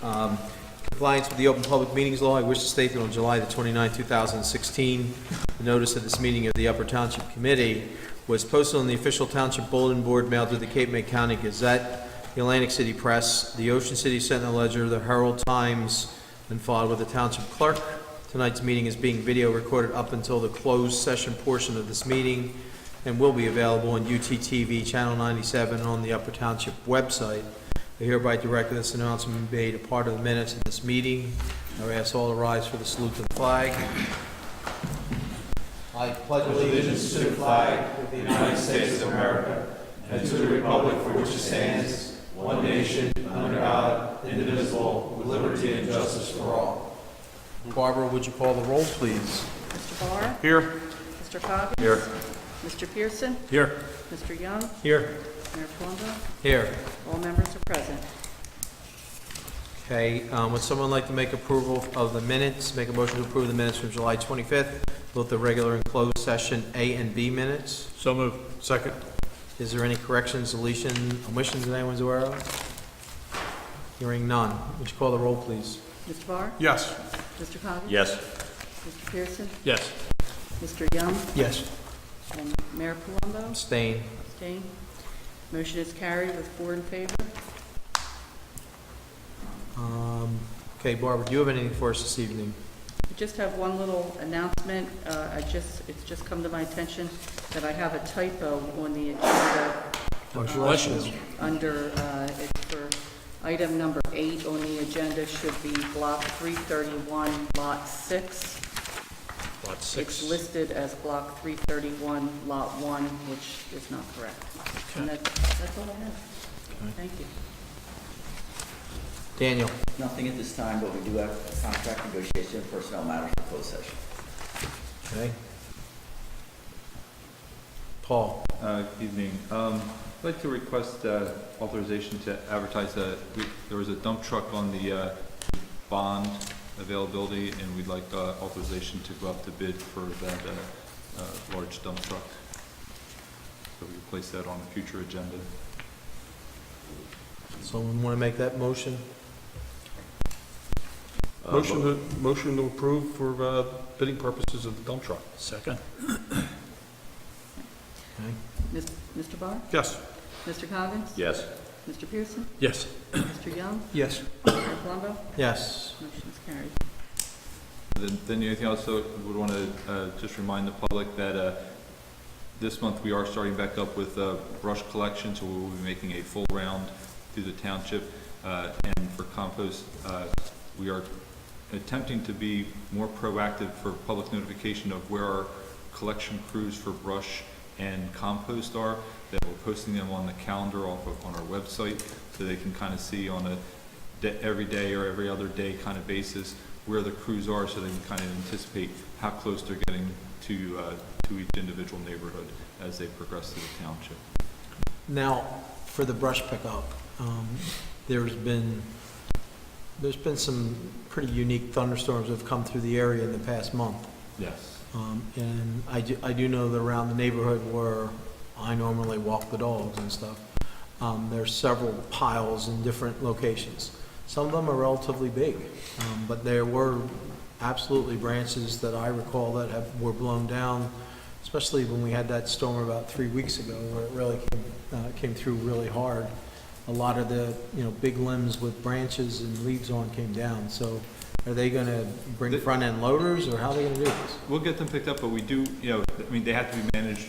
Compliance with the Open Public Meetings Law, I wish to state that on July the 29th, 2016, the notice of this meeting of the Upper Township Committee was posted on the official Township Bulletin Board mailed to the Cape May County Gazette, the Atlantic City Press, the Ocean City Sentinel Ledger, the Herald Times, and filed with the Township Clerk. Tonight's meeting is being video recorded up until the closed session portion of this meeting and will be available on UTTV Channel 97 and on the Upper Township website. I hereby direct that this announcement be made a part of the minutes of this meeting. I will ask all to rise for the salute to the flag. I pledge Allegiance to the flag of the United States of America and to the republic for which it stands, one nation, under God, indivisible, with liberty and justice for all. Barbara, would you call the roll, please? Mr. Barr? Here. Mr. Coggins? Here. Mr. Pearson? Here. Mr. Young? Here. Mayor Palumbo? Here. All members are present. Okay, would someone like to make approval of the minutes? Make a motion to approve the minutes from July 25th, both the regular and closed session A and B minutes. So moved. Second. Is there any corrections, deletion, omissions that anyone's aware of? Hearing none. Would you call the roll, please? Mr. Barr? Yes. Mr. Coggins? Yes. Mr. Pearson? Yes. Mr. Young? Yes. And Mayor Palumbo? Abstain. Abstain. Motion is carried with 4 in favor. Okay, Barbara, do you have anything for us this evening? I just have one little announcement. It's just come to my attention that I have a typo on the agenda. Under, it's for item number 8 on the agenda should be block 331, lot 6. Lot It's listed as block 331, lot 1, which is not correct. And that's all I have. Okay. Thank you. Daniel? Nothing at this time, but we do have contract negotiation and personnel matters for closed session. Okay. Paul? Good evening. I'd like to request authorization to advertise that there was a dump truck on the bond availability, and we'd like authorization to go up to bid for that large dump truck. So we place that on a future agenda. Someone want to make that motion? Motion to approve for bidding purposes of the dump truck. Second. Okay. Mr. Barr? Yes. Mr. Coggins? Yes. Mr. Pearson? Yes. Mr. Young? Yes. Mayor Palumbo? Yes. Motion is carried. Then the other thing I also would want to just remind the public that this month we are starting back up with brush collection, so we will be making a full round through the township. And for compost, we are attempting to be more proactive for public notification of where our collection crews for brush and compost are, that we're posting them on the calendar on our website, so they can kind of see on a every day or every other day kind of basis where the crews are, so they can kind of anticipate how close they're getting to each individual neighborhood as they progress through the township. Now, for the brush pickup, there's been some pretty unique thunderstorms that have come through the area in the past month. Yes. And I do know that around the neighborhood where I normally walk the dogs and stuff, there's several piles in different locations. Some of them are relatively big, but there were absolutely branches that I recall that were blown down, especially when we had that storm about 3 weeks ago, where it really came through really hard. A lot of the big limbs with branches and leaves on came down. So are they going to bring front end loaders, or how are they going to do this? We'll get them picked up, but we do, I mean, they have to be managed,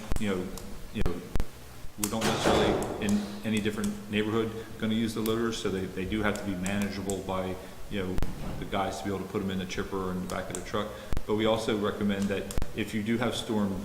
we don't necessarily in any different neighborhood going to use the loaders, so they do have to be manageable by, the guys to be able to put them in the chipper or in the back of the truck. But we also recommend that if you do have storm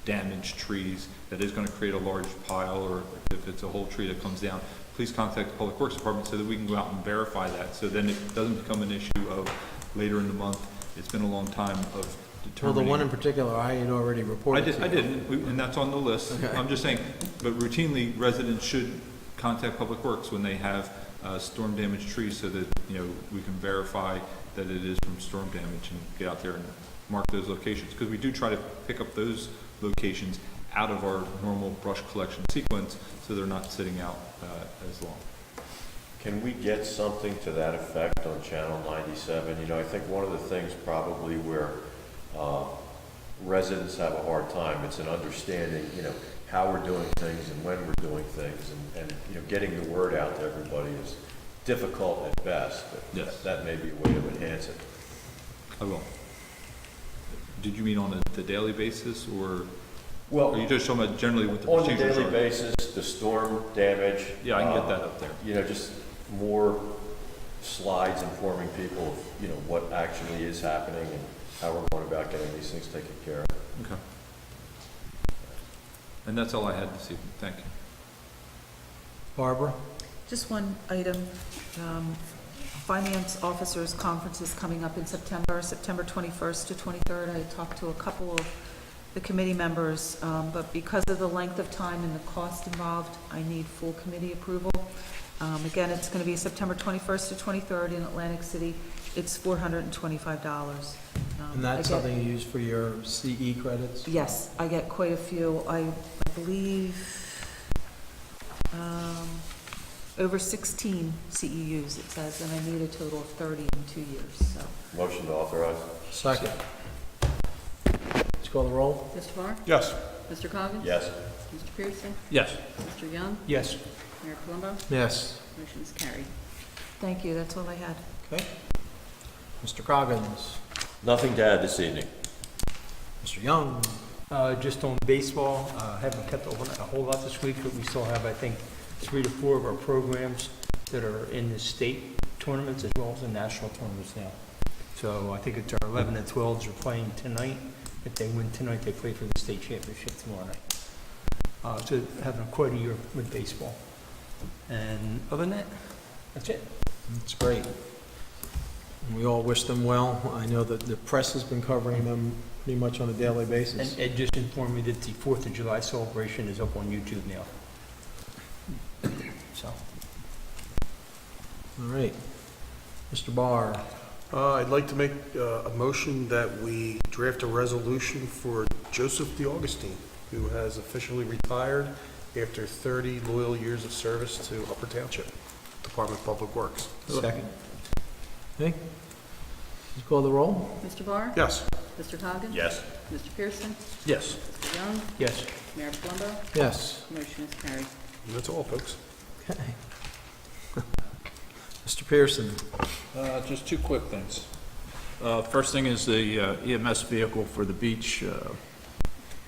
damaged trees that is going to create a large pile, or if it's a whole tree that comes down, please contact the Public Works Department so that we can go out and verify that, so then it doesn't become an issue of later in the month. It's been a long time of determining. Well, the one in particular I had already reported. I did, and that's on the list. Okay. I'm just saying, but routinely residents should contact Public Works when they have storm damaged trees, so that we can verify that it is from storm damage and get out there and mark those locations, because we do try to pick up those locations out of our normal brush collection sequence, so they're not sitting out as long. Can we get something to that effect on Channel 97? You know, I think one of the things probably where residents have a hard time, it's an understanding, you know, how we're doing things and when we're doing things, and you know, getting the word out to everybody is difficult at best, but Yes. that may be a way to enhance it. I will. Did you mean on the daily basis, or Well, are you just talking about generally with the on a procedures? daily are? basis, the storm damage. Yeah, I can get that up there. You know, just more slides informing people of, you know, what actually is happening and how we're going about getting these things taken care of. Okay. And that's all I had this evening. Thank you. Barbara? Just one item. Finance Officers Conference is coming up in September 21st to 23rd. I talked to a couple of the committee members, but because of the length of time and the cost involved, I need full committee approval. Again, it's going to be September 21st to 23rd in Atlantic City. It's $425. And that's I get- something you use for your CE credits? Yes, I get quite a few. I believe over 16 CEUs, it says, and I need a total of 30 in 2 years, so. Motion to authorize? Second. Let's call the roll. Mr. Barr? Yes. Mr. Coggins? Yes. Mr. Pearson? Yes. Mr. Young? Yes. Mayor Colombo? Yes. Motion is carried. Thank you, that's all I had. Okay. Mr. Coggins. Nothing to add this evening. Mr. Young. Just on baseball, haven't kept a whole lot this week, but we still have, I think, 3 to 4 of our programs that are in the state tournaments as well as the national tournaments now. So I think it's our 11 and 12s are playing tonight. If they win tonight, they play for the state championship tomorrow night. So having quite a year with baseball. And other than that, that's it. That's great. And we all wish them well. I know that the press has been covering them pretty much on a daily basis. And Ed just informed me that the 4th of July celebration is up on YouTube now. So. All right. Mr. Barr. I'd like to make a motion that we draft a resolution for Joseph DeAugustine, who has officially retired after 30 loyal years of service to Upper Township, Department of Public Works. Second. Okay. Let's call the roll. Mr. Barr? Yes. Mr. Coggins? Yes. Mr. Pearson? Yes. Mr. Young? Yes. Mayor Colombo? Yes. Motion is carried. And that's all, folks. Okay. Mr. Pearson. Just 2 quick things. First thing is the EMS vehicle for the beach.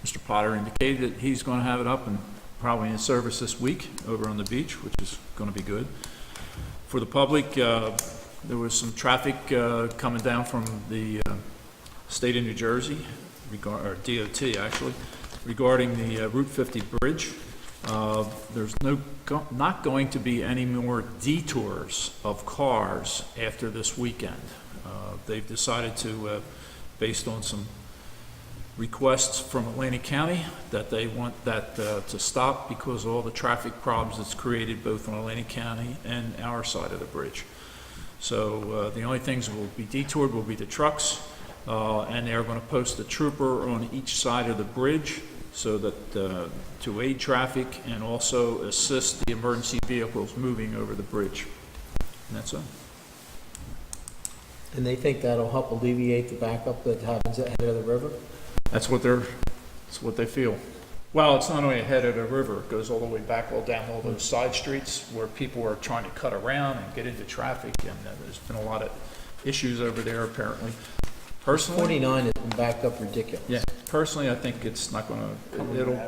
Mr. Potter indicated that he's going to have it up and probably in service this week over on the beach, which is going to be good. For the public, there was some traffic coming down from the state of New Jersey, or DOT actually, regarding the Route 50 bridge. There's not going to be any more detours of cars after this weekend. They've decided to, based on some requests from Atlantic County, that they want that to stop because of all the traffic problems it's created both on Atlantic County and our side of the bridge. So the only things that will be detoured will be the trucks, and they're going to post a trooper on each side of the bridge so that to aid traffic and also assist the emergency vehicles moving over the bridge. And that's it. And they think that'll help alleviate the backup that happens ahead of the river? That's what they feel. Well, it's not only ahead of the river, it goes all the way back, all down all those side streets where people are trying to cut around and get into traffic, and there's been a lot of issues over there apparently. Personally, 49 has been backed up ridiculous. yeah, personally, I think it's not gonna,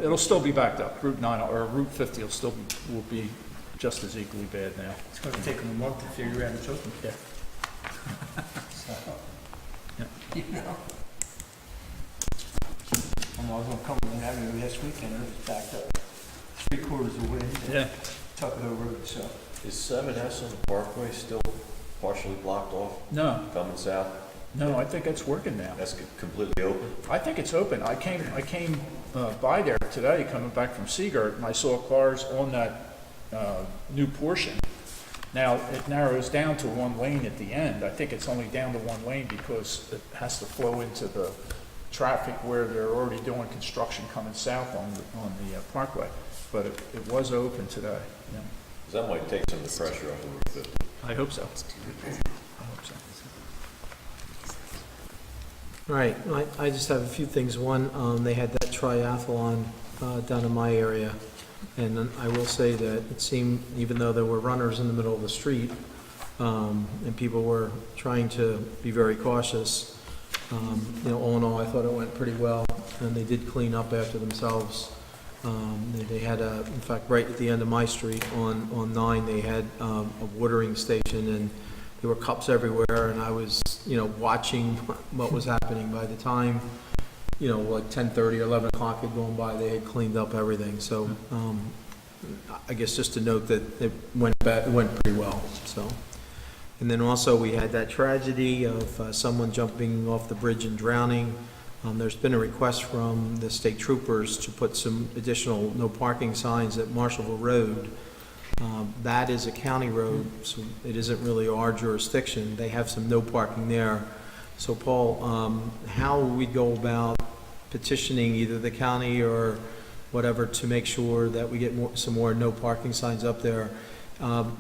it'll still be backed up. Route 9 or Route 50 will be just as equally bad now. It's going to take them a month to figure out it's open. Yeah. You know? I was going to come in Avenue last weekend, and it was backed up 3/4 of the way to Yeah. Tuckahoe Road, so. Is 7S on the Parkway still partially blocked off No, coming south? no, I think it's working now. That's completely open? I think it's open. I came by there today, coming back from Seagirt, and I saw cars on that new portion. Now, it narrows down to 1 lane at the end. I think it's only down to 1 lane because it has to flow into the traffic where they're already doing construction coming south on the Parkway. But it was open today, yeah. That might take some of the pressure off of Route 50. I hope so. I hope so. Right, I just have a few things. One, they had that triathlon down in my area, and then I will say that it seemed, even though there were runners in the middle of the street, and people were trying to be very cautious, all in all, I thought it went pretty well, and they did clean up after themselves. They had in fact, right at the end of my street on 9, they had a watering station, and there were cups everywhere, and I was, watching what was happening. By the time, like 10:30 or 11 o'clock had gone by, they had cleaned up everything. So, I guess just to note that it went pretty well, so. And then also, we had that tragedy of someone jumping off the bridge and drowning. There's been a request from the state troopers to put some additional no parking signs at Marshallville Road. That is a county road, so it isn't really our jurisdiction. They have some no parking there. So Paul, how would we go about petitioning either the county or whatever to make sure that we get some more no parking signs up there?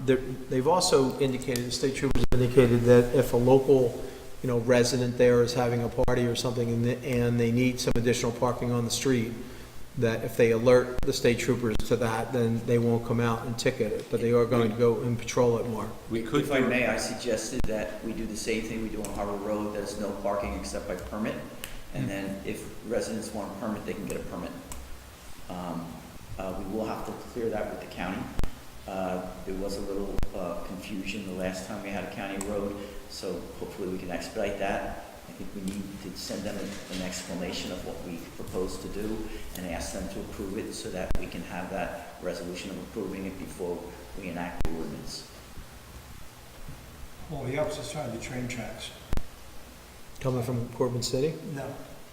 They've also indicated, the state troopers have indicated that if a local resident there is having a party or something and they need some additional parking on the street, that if they alert the state troopers to that, then they won't come out and ticket it, but they are going to go and patrol it more. If I may, I suggested that we do the same thing we do on Harbor Road, there's no parking except by permit, and then if residents want a permit, they can get a permit. We will have to clear that with the county. There was a little confusion the last time we had a county road, so hopefully we can expedite that. I think we need to send them an explanation of what we propose to do and ask them to approve it so that we can have that resolution of approving it before we enact the ordinance. Well, the opposite side of the train tracks. Coming from Corbin City? No.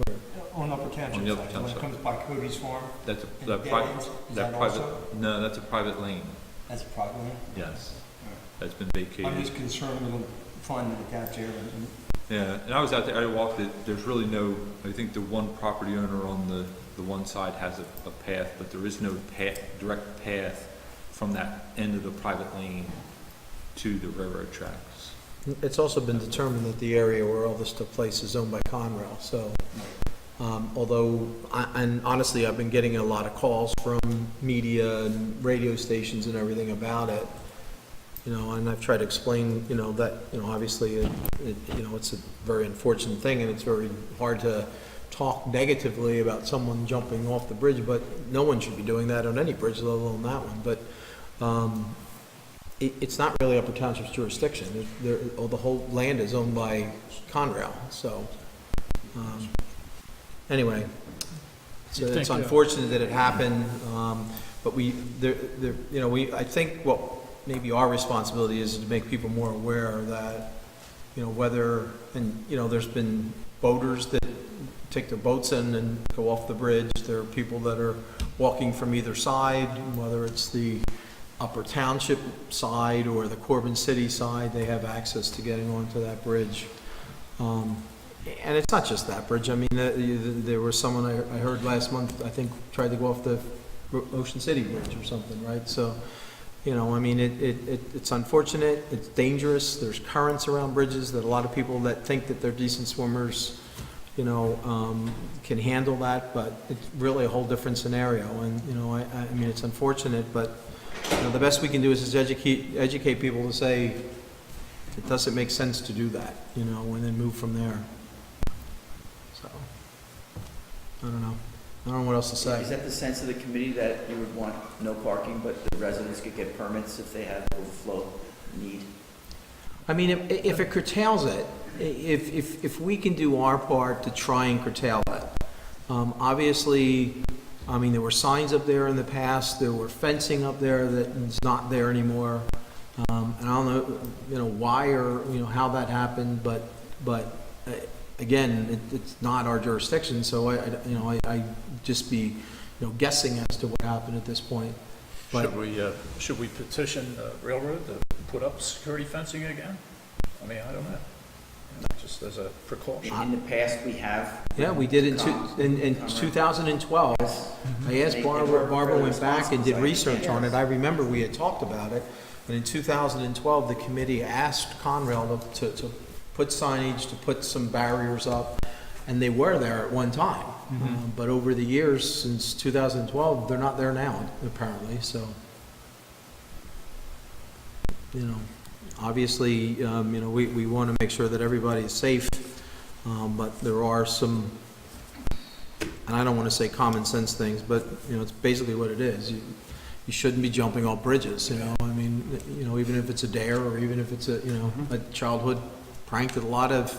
Where? On Upper Township On the Upper side, when it Township. comes by Cody's Farm. That's and a dead private, ends, is that that private, also? no, that's a private lane. That's a private lane? Yes. Alright. That's been I'm vacated. just concerned with them finding the gap there and Yeah, and I was out there, I walked it, there's really no, I think the one property owner on the one side has a path, but there is no direct path from that end of the private lane to the railroad tracks. It's also been determined that the area where all this took place is owned by Conrail, so, although, and honestly, I've been getting a lot of calls from media and radio stations and everything about it, and I've tried to explain, that, obviously, it's a very unfortunate thing, and it's very hard to talk negatively about someone jumping off the bridge, but no one should be doing that on any bridge, let alone that one, but, it's not really Upper Township's jurisdiction. The whole land is owned by Conrail, so, anyway, it's unfortunate that it happened, but I think what maybe our responsibility is to make people more aware that, whether, and, there's been boaters that take their boats in and go off the bridge. There are people that are walking from either side, whether it's the Upper Township side or the Corbin City side, they have access to getting onto that bridge. And it's not just that bridge. I mean, there was someone I heard last month, I think, tried to go off the Ocean City Bridge or something, right? So, I mean, it's unfortunate, it's dangerous, there's currents around bridges that a lot of people that think that they're decent swimmers, can handle that, but it's really a whole different scenario, and, I mean, it's unfortunate, but, the best we can do is just educate people to say, it doesn't make sense to do that, and then move from there. So, I don't know what else to say. Is that the sense of the committee, that you would want no parking, but the residents could get permits if they have overflow need? I mean, if it curtails it, if we can do our part to try and curtail it, obviously, I mean, there were signs up there in the past, there were fencing up there that is not there anymore, and I don't know, why or, how that happened, but again, it's not our jurisdiction, so I just be, guessing as to what happened at this point. But Should we petition the railroad to put up security fencing again? I mean, I don't know. just as a precaution. In the past, we have. Yeah, we did in Conrad. 2012. I asked Barbara went back and did research on it. I remember we had talked about it. And in 2012, the committee asked Conrail to put signage, to put some barriers up, and they were there at one time. But over the years, since 2012, they're not there now, apparently, so. You know, obviously, we want to make sure that everybody is safe, but there are some, and I don't want to say common sense things, but, it's basically what it is. You shouldn't be jumping off bridges, I mean, even if it's a dare or even if it's a childhood prank that a lot of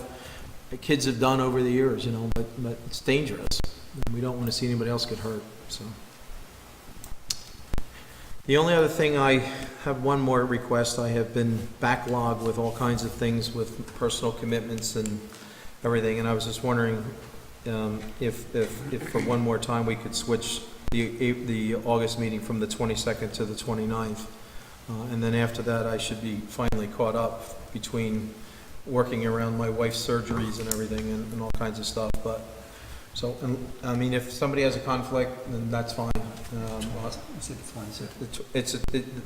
kids have done over the years, but it's dangerous. And we don't want to see anybody else get hurt, so. The only other thing, I have one more request. I have been backlogged with all kinds of things with personal commitments and everything, and I was just wondering if for one more time we could switch the August meeting from the 22nd to the 29th. And then after that, I should be finally caught up between working around my wife's surgeries and everything and all kinds of stuff. But so, I mean, if somebody has a conflict, then that's fine.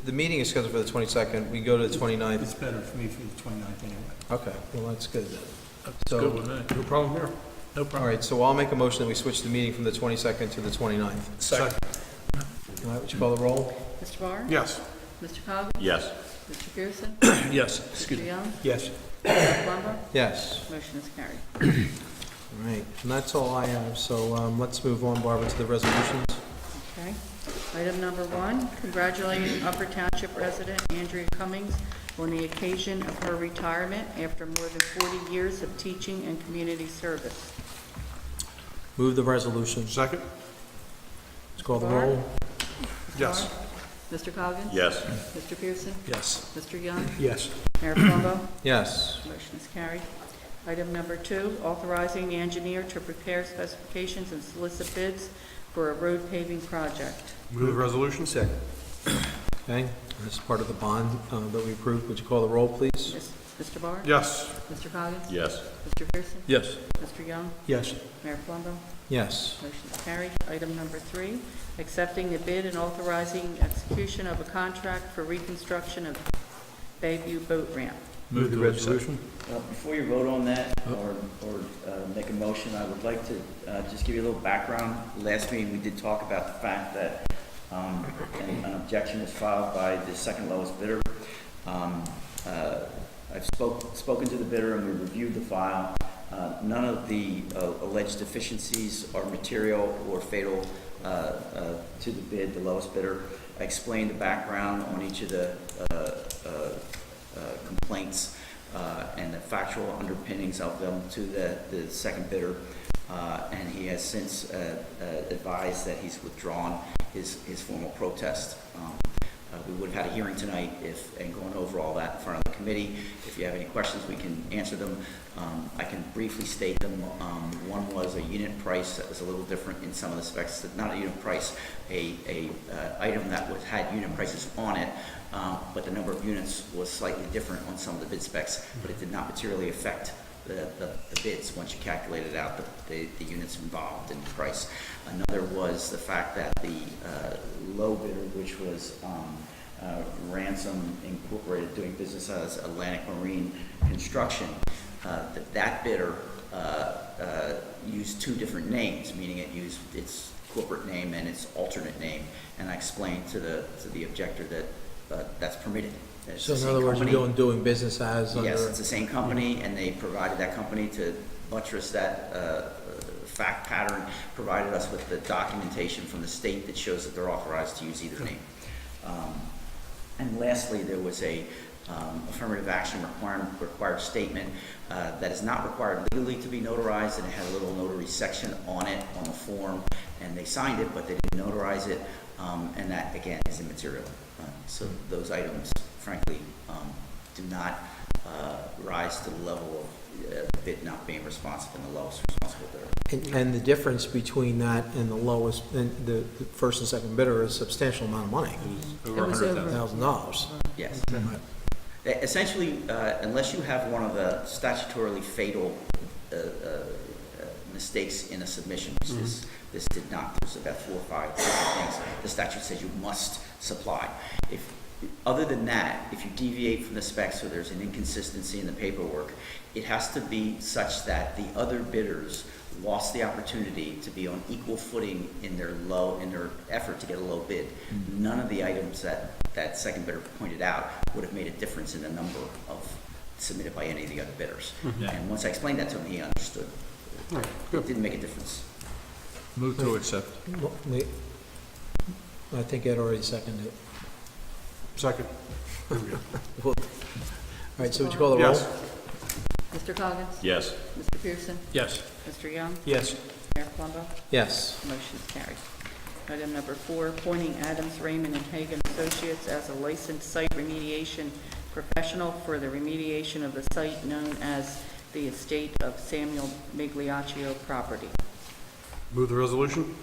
The meeting is scheduled for the 22nd. We go to the 29th. It's better for me for the 29th anyway. Okay, well, that's good then. That's So- good with me. No problem here. No All problem. right, so I'll make a motion that we switch the meeting from the 22nd to the 29th. Second. All right, would you call the roll? Mr. Barr? Yes. Mr. Coggins? Yes. Mr. Pearson? Yes, excuse Mr. me. Young? Yes. Mayor Plummer? Yes. Motion is carried. All right, and that's all I have, so let's move on, Barbara, to the resolutions. Okay. Item number 1, congratulating Upper Township resident Andrea Cummings on the occasion of her retirement after more than 40 years of teaching and community service. Move the resolution. Second? Let's call the roll. Yes. Mr. Coggins? Yes. Mr. Pearson? Yes. Mr. Young? Yes. Mayor Plummer? Yes. Motion is carried. Item number 2, authorizing the engineer to prepare specifications and solicit bids for a road paving project. Move the resolution? Second. Okay, this is part of the bond that we approved. Would you call the roll, please? Mr. Barr? Yes. Mr. Coggins? Yes. Mr. Pearson? Yes. Mr. Young? Yes. Mayor Plummer? Yes. Motion is carried. Item number 3, accepting the bid and authorizing execution of a contract for reconstruction of Bayview Boat Ramp. Move the resolution. Before you vote on that or make a motion, I would like to just give you a little background. Last meeting, we did talk about the fact that an objection was filed by the second lowest bidder. I've spoken to the bidder and we reviewed the file. None of the alleged deficiencies are material or fatal to the bid, the lowest bidder. I explained the background on each of the complaints and the factual underpinnings of them to the second bidder, and he has since advised that he's withdrawn his formal protest. We would have had a hearing tonight and going over all that in front of the committee. If you have any questions, we can answer them. I can briefly state them. One was a unit price that was a little different in some of the specs. Not a unit price, a item that had unit prices on it, but the number of units was slightly different on some of the bid specs, but it did not materially affect the bids once you calculated out the units involved in the price. Another was the fact that the low bidder, which was Ransom Incorporated, doing business as Atlantic Marine Construction, that bidder used two different names, meaning it used its corporate name and its alternate name, and I explained to the objector that that's permitted. It's So the in same other words, company. you're doing business as under... Yes, it's the same company, and they provided that company to buttress that fact pattern, provided us with the documentation from the state that shows that they're authorized to use either name. And lastly, there was a affirmative action required statement that is not required legally to be notarized, and it had a little notary section on it, on the form, and they signed it, but they didn't notarize it, and that, again, is immaterial. So those items, frankly, do not rise to the level of the bid not being responsive and the lowest responsible bidder. And the difference between that and the lowest, and the first and second bidder is a substantial amount of money, Over It was over. $100,000. Yes. Essentially, unless you have one of the statutorily fatal mistakes in a submission, which this did not, there's about 4 or 5 different things the statute says you must supply. Other than that, if you deviate from the specs or there's an inconsistency in the paperwork, it has to be such that the other bidders lost the opportunity to be on equal footing in their effort to get a low bid. None of the items that second bidder pointed out would have made a difference in the number of submitted by any of the other bidders. Yeah. And once I explained that to him, he understood. All right, It good. didn't make a difference. Move to accept. I think Ed already seconded it. Second. There we go. All right, so would you call the roll? Yes. Mr. Coggins? Yes. Mr. Pearson? Yes. Mr. Young? Yes. Mayor Plumbo? Yes. Motion is carried. Item number 4, appointing Adams, Raymond, and Hagan Associates as a licensed site remediation professional for the remediation of the site known as the estate of Samuel Migliaccio property. Move the resolution?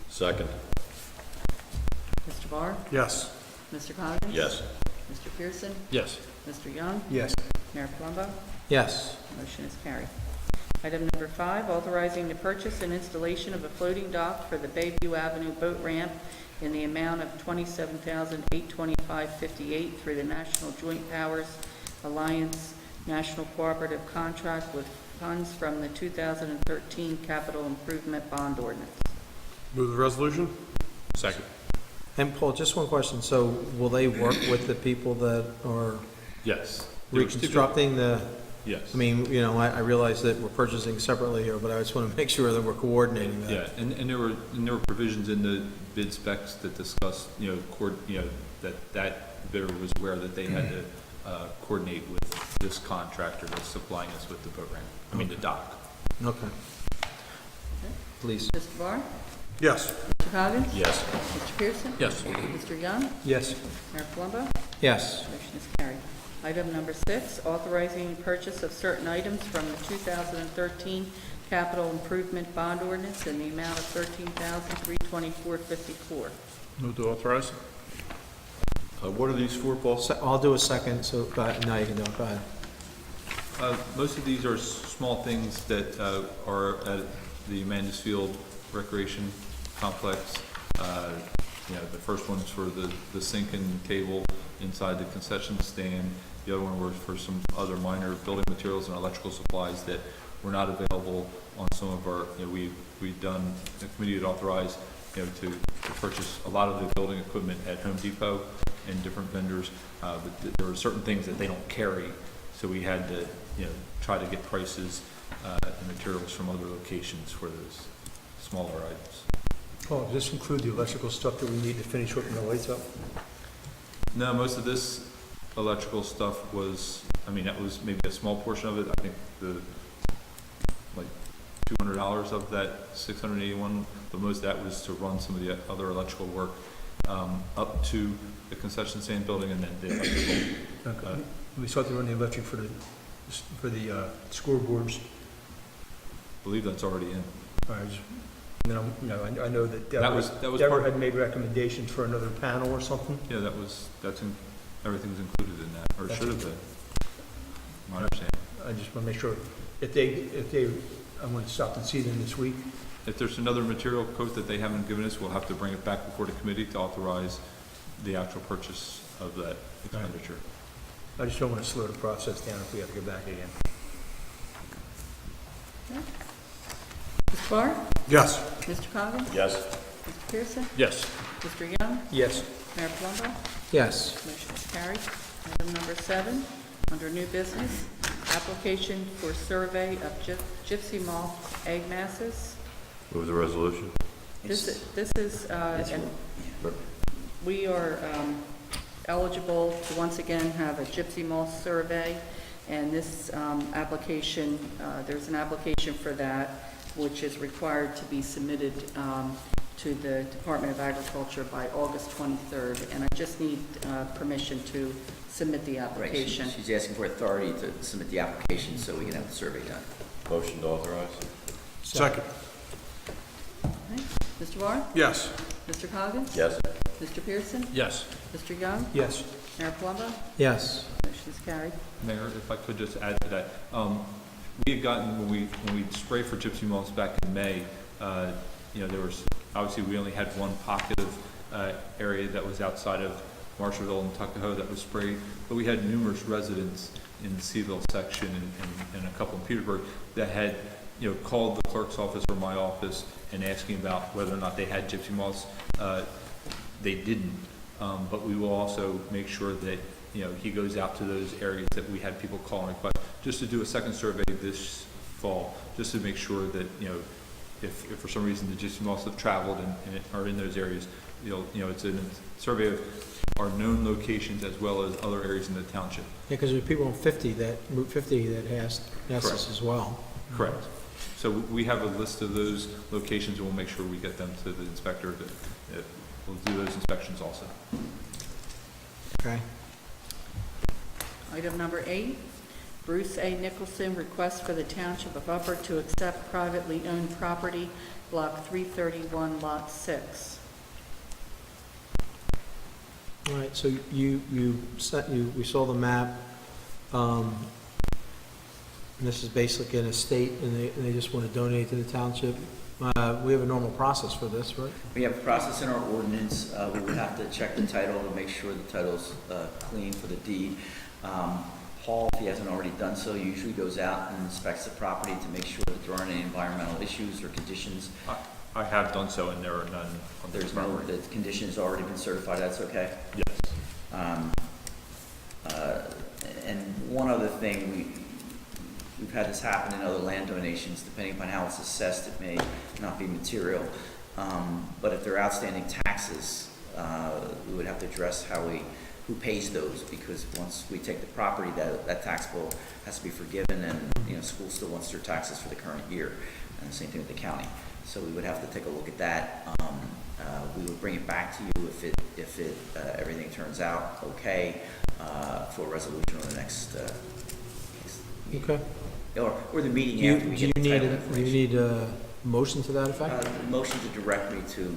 Second. Mr. Barr? Yes. Mr. Coggins? Yes. Mr. Pearson? Yes. Mr. Young? Yes. Mayor Plumbo? Yes. Motion is carried. Item number 5, authorizing the purchase and installation of a floating dock for the Bayview Avenue boat ramp in the amount of $27,825.58 through the National Joint Powers Alliance National Cooperative Contract with funds from the 2013 Capital Improvement Bond Ordinance. Move the resolution? Second. And Paul, just one question. So will they work with the people that are Yes. reconstructing the, Yes. I mean, you know, I realize that we're purchasing separately here, but I just want to make sure that we're coordinating that. Yeah, and there were provisions in the bid specs that discussed, that bidder was aware that they had to coordinate with this contractor that's supplying us with the boat ramp, the dock. Okay. Please. Mr. Barr? Yes. Mr. Coggins? Yes. Mr. Pearson? Yes. Mr. Young? Yes. Mayor Plumbo? Yes. Motion is carried. Item number 6, authorizing purchase of certain items from the 2013 Capital Improvement Bond Ordinance in the amount of $13,324.54. Move to authorize. What are these for, Paul? I'll do a second, so now you can do it. Go ahead. Most of these are small things that are at the Mansfield Recreation Complex. The first one's for the sink and table inside the concession stand. The other one was for some other minor building materials and electrical supplies that were not available on some of our, we've done, the committee had authorized, to purchase a lot of the building equipment at Home Depot and different vendors, but there were certain things that they don't carry, so we had to, try to get prices and materials from other locations for those smaller items. Paul, does this include the electrical stuff that we need to finish hooking the lights up? No, most of this electrical stuff was, that was maybe a small portion of it. I think $200 of that $681, but most of that was to run some of the other electrical work up to the concession stand building and then the electrical. Okay. We start to run the electric for the scoreboards. I believe that's already in. All right. And then, I know that That was Deborah part, had made recommendations for another panel or something. yeah, everything's included in that, or should have been. My understanding. I just want to make sure, I'm going to stop and see them this week. If there's another material quote that they haven't given us, we'll have to bring it back before the committee to authorize the actual purchase of that expenditure. I just don't want to slow the process down if we have to go back again. Mr. Barr? Yes. Mr. Coggins? Yes. Mr. Pearson? Yes. Mr. Young? Yes. Mayor Plumbo? Yes. Motion is carried. Item number 7, under new business, application for survey of gypsy moth egg masses. Move the resolution. This is, and Yeah. we are eligible to once again have a gypsy moth survey, and this application, there's an application for that, which is required to be submitted to the Department of Agriculture by August 23rd, and I just need permission to submit the Right, application. she's asking for authority to submit the application so we can have the survey done. Motion to authorize. Second. Okay. Mr. Barr? Yes. Mr. Coggins? Yes. Mr. Pearson? Yes. Mr. Young? Yes. Mayor Plumbo? Yes. Motion is carried. Mayor, if I could just add to that, we had gotten, when we sprayed for gypsy moths back in May, there was, obviously, we only had one pocket of area that was outside of Marshallville and Tuckahoe that was sprayed, but we had numerous residents in the Seaville section and a couple in Petersburg that had, called the clerk's office or my office and asking about whether or not they had gypsy moths. They didn't, but we will also make sure that, he goes out to those areas that we had people call and request, just to do a second survey this fall, just to make sure that, if for some reason the gypsy moths have traveled and are in those areas, it's a survey of our known locations as well as other areas in the township. Yeah, because there's people on Route 50 that asked us Correct. as well. Correct. So we have a list of those locations, and we'll make sure we get them to the inspector. We'll do those inspections also. Okay. Item number 8, Bruce A. Nicholson requests for the Township of Upper to accept privately owned property, Block 331, Lot 6. All right, so we saw the map. And this is basically an estate, and they just want to donate to the township. We have a normal process for this, right? We have a process in our ordinance. We would have to check the title to make sure the title's clean for the deed. Paul, if he hasn't already done so, usually goes out and inspects the property to make sure that there aren't any environmental issues or conditions. I have done so, and there are none. There's no, the condition's already been certified, that's okay? Yes. And one other thing, we've had this happen in other land donations. Depending upon how it's assessed, it may not be material. But if there are outstanding taxes, we would have to address who pays those, because once we take the property, that tax bill has to be forgiven, and school still wants their taxes for the current year, and the same thing with the county. So we would have to take a look at that. We would bring it back to you if everything turns out okay for a resolution on the next Okay. or the meeting after we get the title Do information. you need a motion to that effect? Motion to direct me to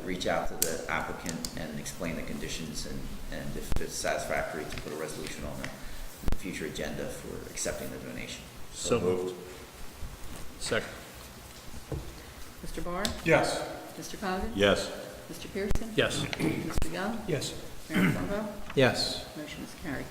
reach out to the applicant and explain the conditions, and if it's satisfactory, to put a resolution on the future agenda for accepting the donation. So moved. Second. Mr. Barr? Yes. Mr. Coggins? Yes. Mr. Pearson? Yes. Mr. Young? Yes. Mayor Plumbo? Yes. Motion is carried.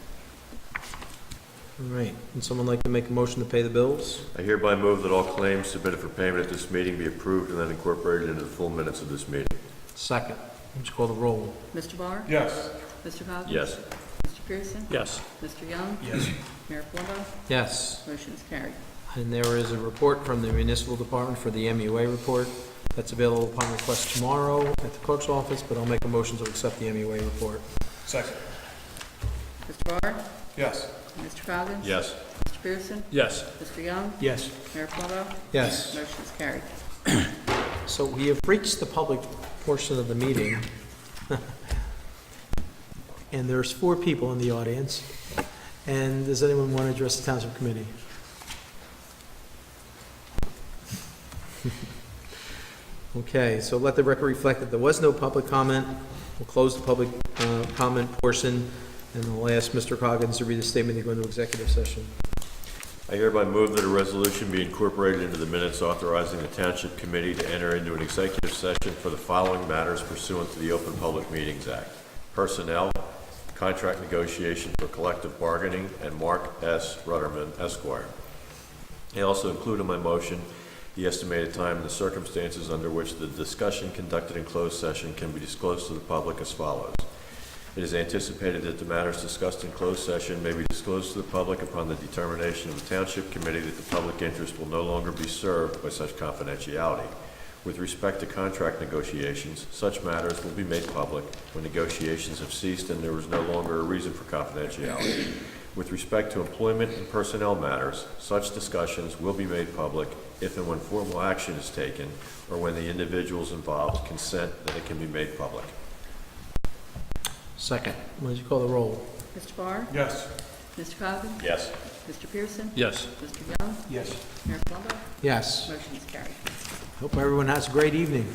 All right. Would someone like to make a motion to pay the bills? I hereby move that all claims submitted for payment at this meeting be approved and then incorporated into the full minutes of this meeting. Second. Would you call the roll? Mr. Barr? Yes. Mr. Coggins? Yes. Mr. Pearson? Yes. Mr. Young? Yes. Mayor Plumbo? Yes. Motion is carried. And there is a report from the municipal department for the MUA report. That's available upon request tomorrow at the clerk's office, but I'll make a motion to accept the MUA report. Second. Mr. Barr? Yes. Mr. Coggins? Yes. Mr. Pearson? Yes. Mr. Young? Yes. Mayor Plumbo? Yes. Motion is carried. So we have reached the public portion of the meeting. And there's 4 people in the audience. And does anyone want to address the township committee? Okay, so let the record reflect that there was no public comment. We'll close the public comment portion, and I'll ask Mr. Coggins to read the statement to go into executive session. I hereby move that a resolution be incorporated into the minutes authorizing the Township Committee to enter into an executive session for the following matters pursuant to the Open Public Meetings Act: personnel, contract negotiation for collective bargaining, and Mark S. Rudderman, Esquire. I also include in my motion the estimated time and the circumstances under which the discussion conducted in closed session can be disclosed to the public as follows. It is anticipated that the matters discussed in closed session may be disclosed to the public upon the determination of the Township Committee that the public interest will no longer be served by such confidentiality. With respect to contract negotiations, such matters will be made public when negotiations have ceased and there is no longer a reason for confidentiality. With respect to employment and personnel matters, such discussions will be made public if and when formal action is taken or when the individuals involved consent that it can be made public. Second. Would you call the roll? Mr. Barr? Yes. Mr. Coggins? Yes. Mr. Pearson? Yes. Mr. Young? Yes. Mayor Plumbo? Yes. Motion is carried. Hope everyone has a great evening.